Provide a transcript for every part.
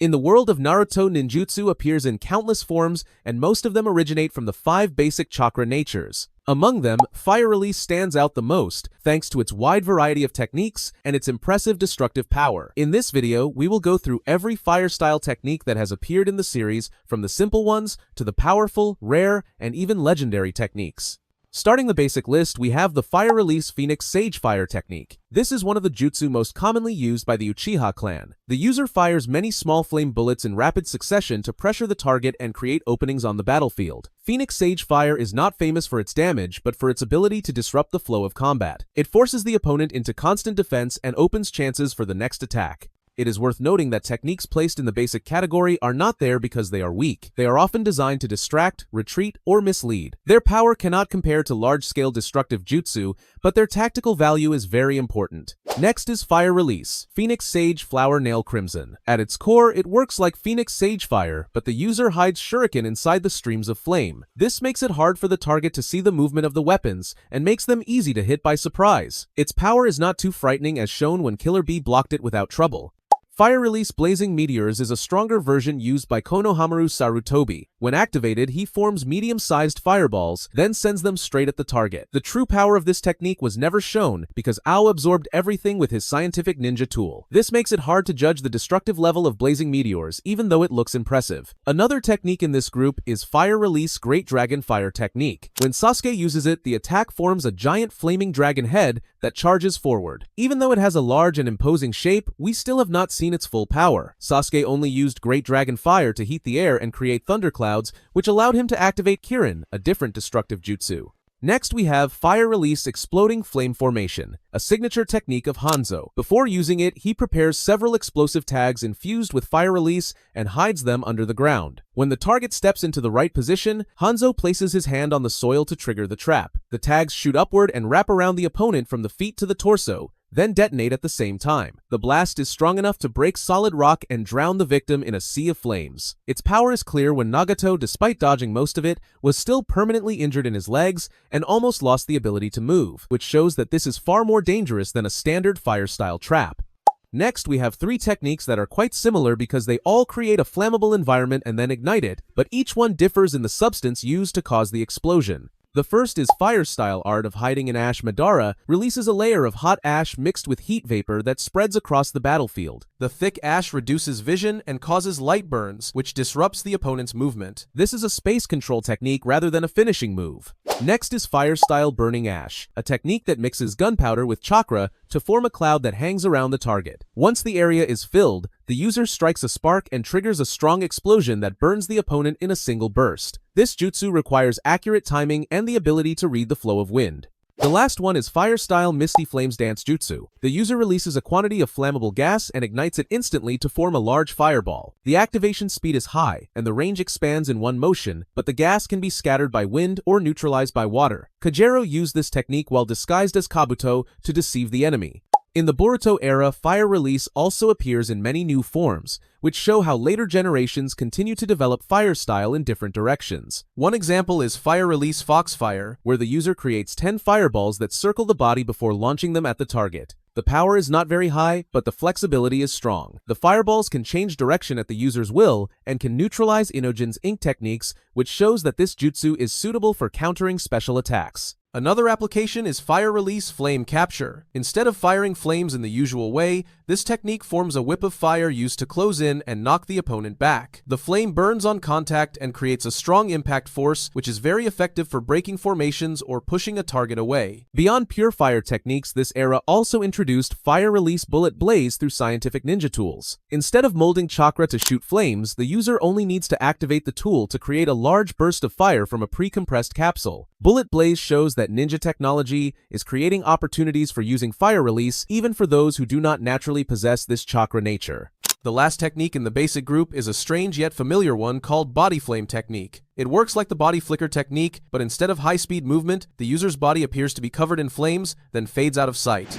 In the world of Naruto, ninjutsu appears in countless forms, and most of them originate from the 5 basic chakra natures. Among them, Fire Release stands out the most, thanks to its wide variety of techniques and its impressive destructive power. In this video, we will go through every fire style technique that has appeared in the series, from the simple ones to the powerful, rare, and even legendary techniques. Starting the basic list, we have the Fire Release Phoenix Sage Fire technique. This is one of the jutsu most commonly used by the Uchiha clan. The user fires many small flame bullets in rapid succession to pressure the target and create openings on the battlefield. Phoenix Sage Fire is not famous for its damage, but for its ability to disrupt the flow of combat. It forces the opponent into constant defense and opens chances for the next attack. It is worth noting that techniques placed in the basic category are not there because they are weak. They are often designed to distract, retreat, or mislead. Their power cannot compare to large-scale destructive jutsu, but their tactical value is very important. Next is Fire Release, Phoenix Sage Flower Nail Crimson. At its core, it works like Phoenix Sage Fire, but the user hides shuriken inside the streams of flame. This makes it hard for the target to see the movement of the weapons, and makes them easy to hit by surprise. Its power is not too frightening as shown when Killer Bee blocked it without trouble. Fire Release Blazing Meteors is a stronger version used by Konohamaru Sarutobi. When activated, he forms medium-sized fireballs, then sends them straight at the target. The true power of this technique was never shown because Ao absorbed everything with his scientific ninja tool. This makes it hard to judge the destructive level of Blazing Meteors, even though it looks impressive. Another technique in this group is Fire Release Great Dragon Fire technique. When Sasuke uses it, the attack forms a giant flaming dragon head that charges forward. Even though it has a large and imposing shape, we still have not seen its full power. Sasuke only used Great Dragon Fire to heat the air and create thunderclouds, which allowed him to activate Kirin, a different destructive jutsu. Next, we have Fire Release Exploding Flame Formation, a signature technique of Hanzo. Before using it, he prepares several explosive tags infused with Fire Release and hides them under the ground. When the target steps into the right position, Hanzo places his hand on the soil to trigger the trap. The tags shoot upward and wrap around the opponent from the feet to the torso, then detonate at the same time. The blast is strong enough to break solid rock and drown the victim in a sea of flames. Its power is clear when Nagato, despite dodging most of it, was still permanently injured in his legs and almost lost the ability to move, which shows that this is far more dangerous than a standard fire-style trap. Next, we have 3 techniques that are quite similar because they all create a flammable environment and then ignite it, but each one differs in the substance used to cause the explosion. The first is Fire-style art of hiding in ash. Madara releases a layer of hot ash mixed with heat vapor that spreads across the battlefield. The thick ash reduces vision and causes light burns, which disrupts the opponent's movement. This is a space control technique rather than a finishing move. Next is Fire-style Burning Ash, a technique that mixes gunpowder with chakra to form a cloud that hangs around the target. Once the area is filled, the user strikes a spark and triggers a strong explosion that burns the opponent in a single burst. This jutsu requires accurate timing and the ability to read the flow of wind. The last one is Fire-style Misty Flames Dance Jutsu. The user releases a quantity of flammable gas and ignites it instantly to form a large fireball. The activation speed is high, and the range expands in one motion, but the gas can be scattered by wind or neutralized by water. Kajero used this technique while disguised as Kabuto to deceive the enemy. In the Boruto era, Fire Release also appears in many new forms, which show how later generations continue to develop fire style in different directions. One example is Fire Release Foxfire, where the user creates 10 fireballs that circle the body before launching them at the target. The power is not very high, but the flexibility is strong. The fireballs can change direction at the user's will and can neutralize Inojin's ink techniques, which shows that this jutsu is suitable for countering special attacks. Another application is Fire Release Flame Capture. Instead of firing flames in the usual way, this technique forms a whip of fire used to close in and knock the opponent back. The flame burns on contact and creates a strong impact force, which is very effective for breaking formations or pushing a target away. Beyond pure fire techniques, this era also introduced Fire Release Bullet Blaze through scientific ninja tools. Instead of molding chakra to shoot flames, the user only needs to activate the tool to create a large burst of fire from a pre-compressed capsule. Bullet Blaze shows that ninja technology is creating opportunities for using fire release even for those who do not naturally possess this chakra nature. The last technique in the basic group is a strange yet familiar one called Body Flame technique. It works like the body flicker technique, but instead of high-speed movement, the user's body appears to be covered in flames, then fades out of sight.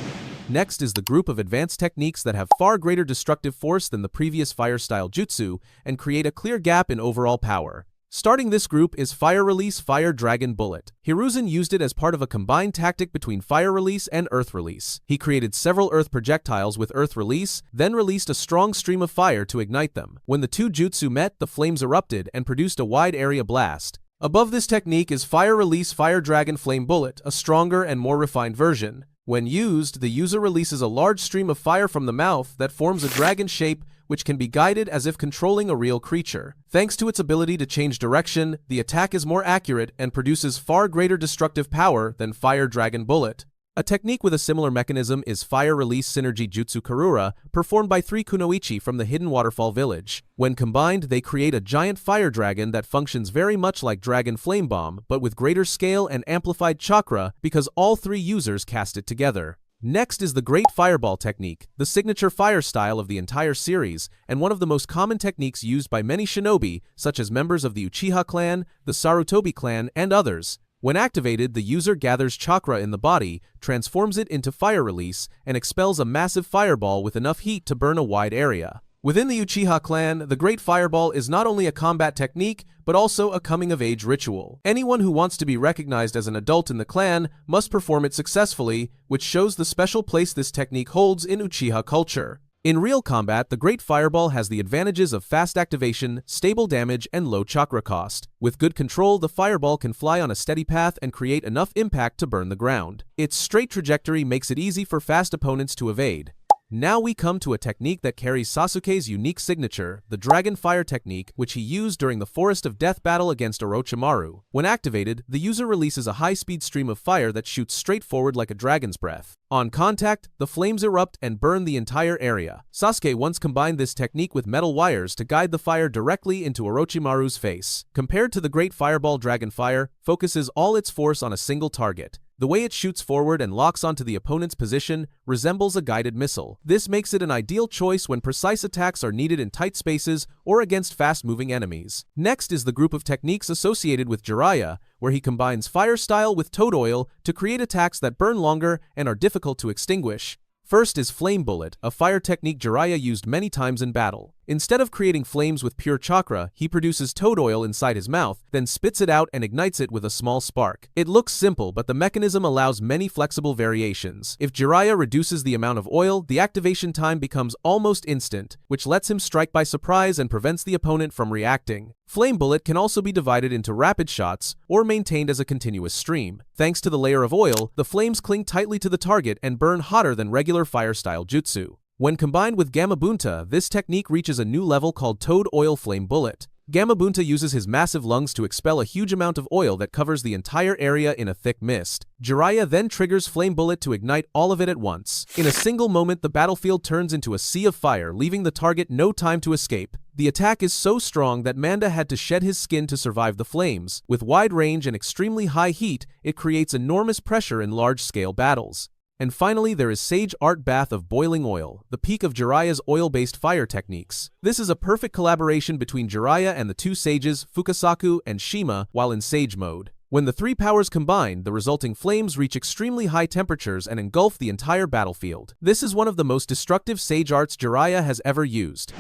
Next is the group of advanced techniques that have far greater destructive force than the previous fire-style jutsu and create a clear gap in overall power. Starting this group is Fire Release Fire Dragon Bullet. Hiruzen used it as part of a combined tactic between Fire Release and Earth Release. He created several Earth projectiles with Earth Release, then released a strong stream of fire to ignite them. When the two jutsu met, the flames erupted and produced a wide area blast. Above this technique is Fire Release Fire Dragon Flame Bullet, a stronger and more refined version. When used, the user releases a large stream of fire from the mouth that forms a dragon shape which can be guided as if controlling a real creature. Thanks to its ability to change direction, the attack is more accurate and produces far greater destructive power than Fire Dragon Bullet. A technique with a similar mechanism is Fire Release Synergy Jutsu Karura, performed by 3 Kunoichi from the Hidden Waterfall Village. When combined, they create a giant fire dragon that functions very much like Dragon Flame Bomb, but with greater scale and amplified chakra because all 3 users cast it together. Next is the Great Fireball technique, the signature fire style of the entire series, and one of the most common techniques used by many shinobi, such as members of the Uchiha clan, the Sarutobi clan, and others. When activated, the user gathers chakra in the body, transforms it into fire release, and expels a massive fireball with enough heat to burn a wide area. Within the Uchiha clan, the Great Fireball is not only a combat technique, but also a coming-of-age ritual. Anyone who wants to be recognized as an adult in the clan must perform it successfully, which shows the special place this technique holds in Uchiha culture. In real combat, the Great Fireball has the advantages of fast activation, stable damage, and low chakra cost. With good control, the fireball can fly on a steady path and create enough impact to burn the ground. Its straight trajectory makes it easy for fast opponents to evade. Now we come to a technique that carries Sasuke's unique signature, the Dragon Fire technique, which he used during the Forest of Death battle against Orochimaru. When activated, the user releases a high-speed stream of fire that shoots straight forward like a dragon's breath. On contact, the flames erupt and burn the entire area. Sasuke once combined this technique with metal wires to guide the fire directly into Orochimaru's face. Compared to the Great Fireball, Dragon Fire focuses all its force on a single target. The way it shoots forward and locks onto the opponent's position resembles a guided missile. This makes it an ideal choice when precise attacks are needed in tight spaces or against fast-moving enemies. Next is the group of techniques associated with Jiraiya, where he combines fire style with toad oil to create attacks that burn longer and are difficult to extinguish. First is Flame Bullet, a fire technique Jiraiya used many times in battle. Instead of creating flames with pure chakra, he produces toad oil inside his mouth, then spits it out and ignites it with a small spark. It looks simple, but the mechanism allows many flexible variations. If Jiraiya reduces the amount of oil, the activation time becomes almost instant, which lets him strike by surprise and prevents the opponent from reacting. Flame Bullet can also be divided into rapid shots or maintained as a continuous stream. Thanks to the layer of oil, the flames cling tightly to the target and burn hotter than regular fire-style jutsu. When combined with Gamabunta, this technique reaches a new level called Toad Oil Flame Bullet. Gamabunta uses his massive lungs to expel a huge amount of oil that covers the entire area in a thick mist. Jiraiya then triggers Flame Bullet to ignite all of it at once. In a single moment, the battlefield turns into a sea of fire, leaving the target no time to escape. The attack is so strong that Manda had to shed his skin to survive the flames. With wide range and extremely high heat, it creates enormous pressure in large-scale battles. And finally, there is Sage Art Bath of Boiling Oil, the peak of Jiraiya's oil-based fire techniques. This is a perfect collaboration between Jiraiya and the two sages, Fukasaku and Shima, while in Sage mode. When the 3 powers combine, the resulting flames reach extremely high temperatures and engulf the entire battlefield. This is one of the most destructive Sage Arts Jiraiya has ever used.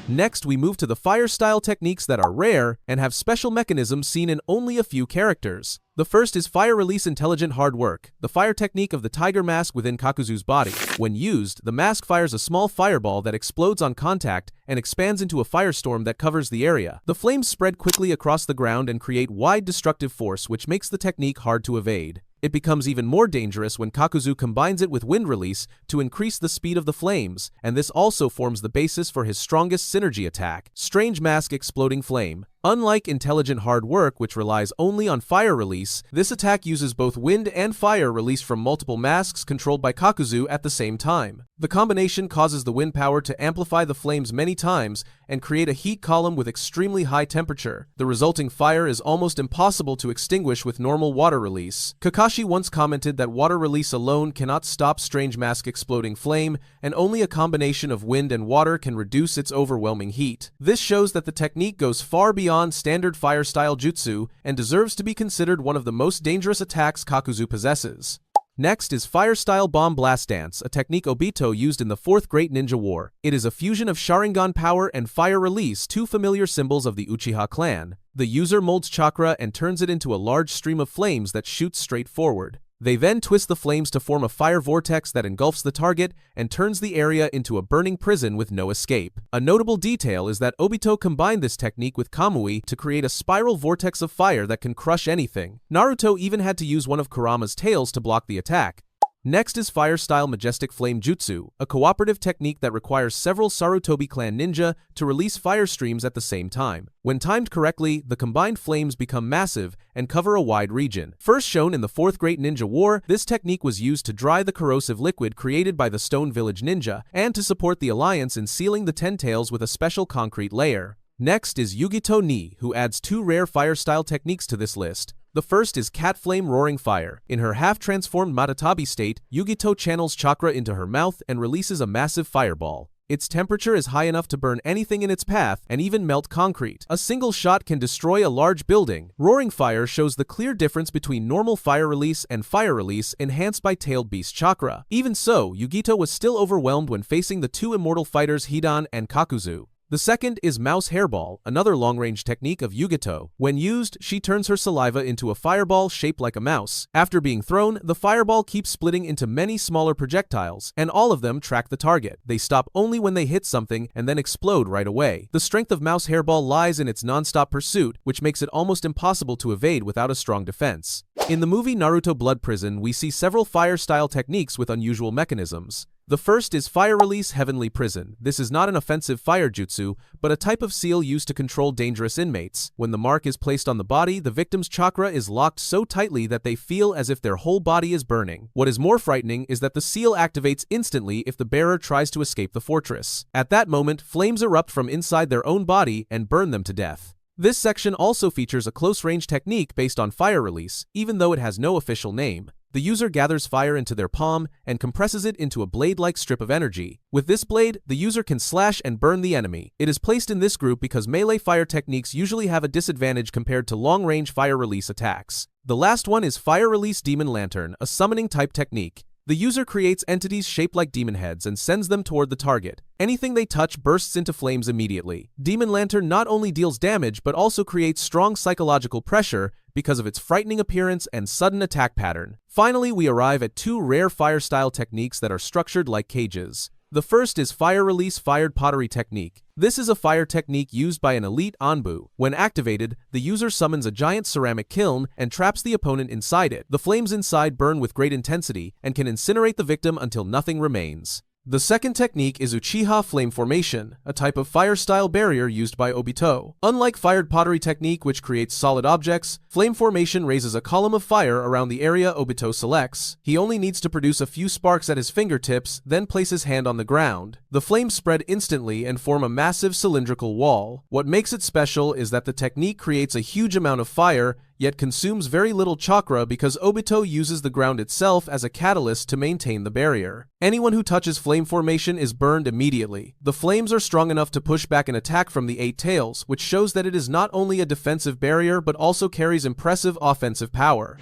Next, we move to the fire-style techniques that are rare and have special mechanisms seen in only a few characters. The first is Fire Release Intelligent Hard Work, the fire technique of the tiger mask within Kakuzu's body. When used, the mask fires a small fireball that explodes on contact and expands into a firestorm that covers the area. The flames spread quickly across the ground and create wide destructive force, which makes the technique hard to evade. It becomes even more dangerous when Kakuzu combines it with Wind Release to increase the speed of the flames, and this also forms the basis for his strongest synergy attack, Strange Mask Exploding Flame. Unlike Intelligent Hard Work, which relies only on fire release, this attack uses both wind and fire released from multiple masks controlled by Kakuzu at the same time. The combination causes the wind power to amplify the flames many times and create a heat column with extremely high temperature. The resulting fire is almost impossible to extinguish with normal water release. Kakashi once commented that water release alone cannot stop Strange Mask Exploding Flame, and only a combination of wind and water can reduce its overwhelming heat. This shows that the technique goes far beyond standard fire-style jutsu and deserves to be considered one of the most dangerous attacks Kakuzu possesses. Next is Fire-Style Bomb Blast Dance, a technique Obito used in the Fourth Great Ninja War. It is a fusion of Sharingan power and fire release, two familiar symbols of the Uchiha clan. The user molds chakra and turns it into a large stream of flames that shoots straight forward. They then twist the flames to form a fire vortex that engulfs the target and turns the area into a burning prison with no escape. A notable detail is that Obito combined this technique with Kamui to create a spiral vortex of fire that can crush anything. Naruto even had to use one of Kurama's tails to block the attack. Next is Fire-Style Majestic Flame Jutsu, a cooperative technique that requires several Sarutobi clan ninja to release fire streams at the same time. When timed correctly, the combined flames become massive and cover a wide region. First shown in the Fourth Great Ninja War, this technique was used to dry the corrosive liquid created by the Stone Village ninja, and to support the alliance in sealing the Ten Tails with a special concrete layer. Next is Yugito Ni, who adds two rare fire-style techniques to this list. The first is Cat Flame Roaring Fire. In her half-transformed Matatabi state, Yugito channels chakra into her mouth and releases a massive fireball. Its temperature is high enough to burn anything in its path and even melt concrete. A single shot can destroy a large building. Roaring Fire shows the clear difference between normal fire release and fire release enhanced by Tailed Beast chakra. Even so, Yugito was still overwhelmed when facing the two immortal fighters Hidan and Kakuzu. The second is Mouse Hairball, another long-range technique of Yugito. When used, she turns her saliva into a fireball shaped like a mouse. After being thrown, the fireball keeps splitting into many smaller projectiles, and all of them track the target. They stop only when they hit something and then explode right away. The strength of Mouse Hairball lies in its non-stop pursuit, which makes it almost impossible to evade without a strong defense. In the movie Naruto Blood Prison, we see several fire-style techniques with unusual mechanisms. The first is Fire Release Heavenly Prison. This is not an offensive fire jutsu, but a type of seal used to control dangerous inmates. When the mark is placed on the body, the victim's chakra is locked so tightly that they feel as if their whole body is burning. What is more frightening is that the seal activates instantly if the bearer tries to escape the fortress. At that moment, flames erupt from inside their own body and burn them to death. This section also features a close-range technique based on fire release, even though it has no official name. The user gathers fire into their palm and compresses it into a blade-like strip of energy. With this blade, the user can slash and burn the enemy. It is placed in this group because melee fire techniques usually have a disadvantage compared to long-range fire release attacks. The last one is Fire Release Demon Lantern, a summoning-type technique. The user creates entities shaped like demon heads and sends them toward the target. Anything they touch bursts into flames immediately. Demon Lantern not only deals damage but also creates strong psychological pressure because of its frightening appearance and sudden attack pattern. Finally, we arrive at two rare fire-style techniques that are structured like cages. The first is Fire Release Fired Pottery Technique. This is a fire technique used by an elite Anbu. When activated, the user summons a giant ceramic kiln and traps the opponent inside it. The flames inside burn with great intensity and can incinerate the victim until nothing remains. The second technique is Uchiha Flame Formation, a type of fire-style barrier used by Obito. Unlike Fired Pottery Technique, which creates solid objects, Flame Formation raises a column of fire around the area Obito selects. He only needs to produce a few sparks at his fingertips, then place his hand on the ground. The flames spread instantly and form a massive cylindrical wall. What makes it special is that the technique creates a huge amount of fire, yet consumes very little chakra because Obito uses the ground itself as a catalyst to maintain the barrier. Anyone who touches flame formation is burned immediately. The flames are strong enough to push back an attack from the Eight Tails, which shows that it is not only a defensive barrier but also carries impressive offensive power.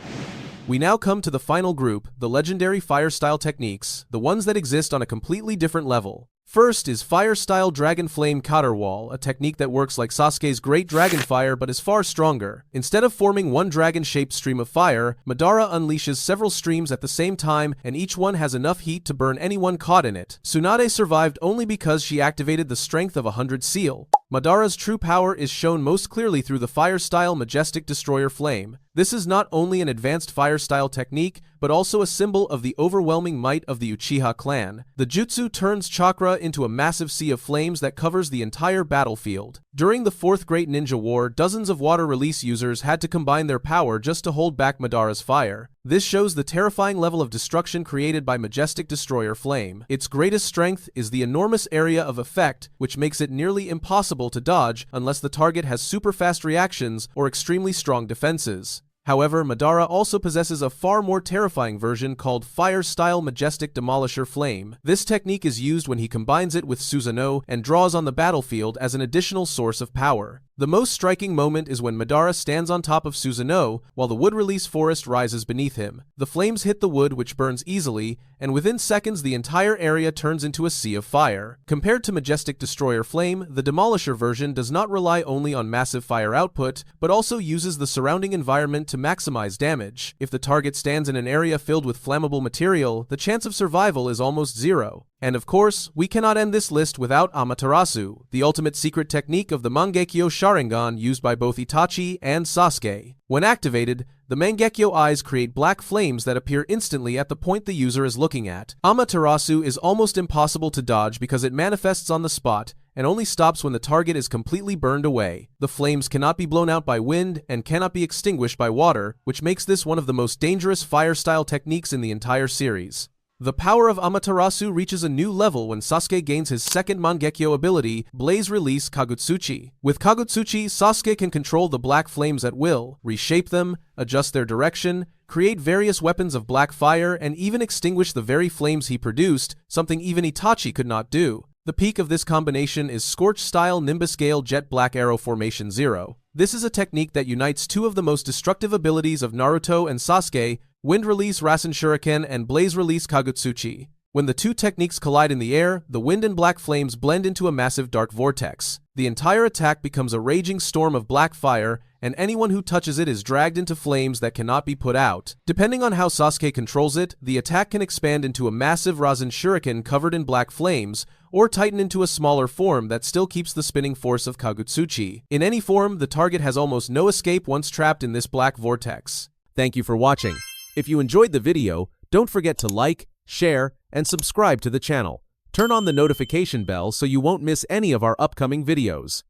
We now come to the final group, the legendary fire-style techniques, the ones that exist on a completely different level. First is Fire-Style Dragon Flame Caterwall, a technique that works like Sasuke's Great Dragon Fire but is far stronger. Instead of forming one dragon-shaped stream of fire, Madara unleashes several streams at the same time and each one has enough heat to burn anyone caught in it. Tsunade survived only because she activated the strength of 100 seal. Madara's true power is shown most clearly through the fire-style Majestic Destroyer Flame. This is not only an advanced fire-style technique, but also a symbol of the overwhelming might of the Uchiha clan. The jutsu turns chakra into a massive sea of flames that covers the entire battlefield. During the Fourth Great Ninja War, dozens of water release users had to combine their power just to hold back Madara's fire. This shows the terrifying level of destruction created by Majestic Destroyer Flame. Its greatest strength is the enormous area of effect, which makes it nearly impossible to dodge unless the target has super fast reactions or extremely strong defenses. However, Madara also possesses a far more terrifying version called Fire-Style Majestic Demolisher Flame. This technique is used when he combines it with Susanoo and draws on the battlefield as an additional source of power. The most striking moment is when Madara stands on top of Susanoo, while the wood-release forest rises beneath him. The flames hit the wood, which burns easily, and within seconds the entire area turns into a sea of fire. Compared to Majestic Destroyer Flame, the Demolisher version does not rely only on massive fire output, but also uses the surrounding environment to maximize damage. If the target stands in an area filled with flammable material, the chance of survival is almost zero. And of course, we cannot end this list without Amaterasu, the ultimate secret technique of the Mangekyo Sharingan used by both Itachi and Sasuke. When activated, the Mangekyo eyes create black flames that appear instantly at the point the user is looking at. Amaterasu is almost impossible to dodge because it manifests on the spot and only stops when the target is completely burned away. The flames cannot be blown out by wind and cannot be extinguished by water, which makes this one of the most dangerous fire-style techniques in the entire series. The power of Amaterasu reaches a new level when Sasuke gains his second Mangekyo ability, Blaze Release Kagutsuchi. With Kagutsuchi, Sasuke can control the black flames at will, reshape them, adjust their direction, create various weapons of black fire, and even extinguish the very flames he produced, something even Itachi could not do. The peak of this combination is Scorch-style Nimbus Gale Jet Black Arrow Formation 0. This is a technique that unites two of the most destructive abilities of Naruto and Sasuke, Wind Release Rasen Shuriken and Blaze Release Kagutsuchi. When the two techniques collide in the air, the wind and black flames blend into a massive dark vortex. The entire attack becomes a raging storm of black fire, and anyone who touches it is dragged into flames that cannot be put out. Depending on how Sasuke controls it, the attack can expand into a massive Rasen Shuriken covered in black flames, or tighten into a smaller form that still keeps the spinning force of Kagutsuchi. In any form, the target has almost no escape once trapped in this black vortex. Thank you for watching. If you enjoyed the video, don't forget to like, share, and subscribe to the channel. Turn on the notification bell so you won't miss any of our upcoming videos.